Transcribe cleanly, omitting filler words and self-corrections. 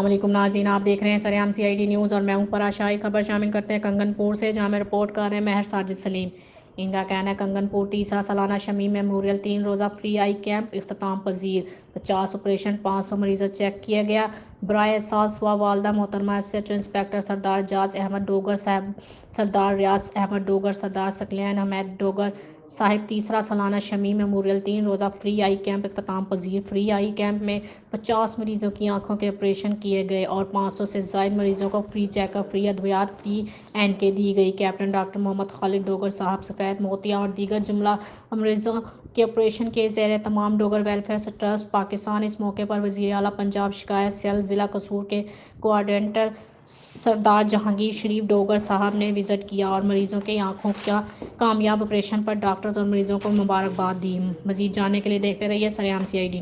علیکم ناظرین، آپ دیکھ رہے ہیں سریام CID نیوز اور میں ہوں فرا شاہی۔ خبر شامل کرتے ہیں کنگن پور سے، جہاں میں رپورٹ کر رہے ہیں مہر ساجد سلیم۔ ان کا کہنا ہے کنگن پور تیسرا سالانہ شمیم میموریل 3 روزہ فری آئی کیمپ اختتام پذیر۔ 50 آپریشن، 500 مریضوں چیک کیا گیا۔ برائے احساس ہوا والدہ محترمہ SHO انسپکٹر سردار جاز احمد ڈوگر صاحب، سردار ریاض احمد ڈوگر، سردار ثقلین احمد ڈوگر صاحب تیسرا سالانہ شمیم میموریل 3 روزہ فری آئی کیمپ اختتام پذیر۔ فری آئی کیمپ میں 50 مریضوں کی آنکھوں کے آپریشن کیے گئے اور 500 سے زائد مریضوں کو فری چیک اپ، فری ادویات، فری NK دی گئی۔ کیپٹن ڈاکٹر محمد خالد ڈوگر صاحب، سفید موتیاں اور دیگر جملہ مریضوں کے آپریشن کے زیر اہتمام ڈوگر ویلفیئر ٹرسٹ پاکستان۔ اس موقع پر وزیر اعلیٰ پنجاب شکایت سیل ضلع قصور کے کوآرڈینیٹر سردار جہانگیر شریف ڈوگر صاحب نے وزٹ کیا اور مریضوں کے آنکھوں کا کامیاب آپریشن پر ڈاکٹرز اور مریضوں کو مبارکباد دی۔ مزید جاننے کے لیے دیکھتے رہیے سریام CID۔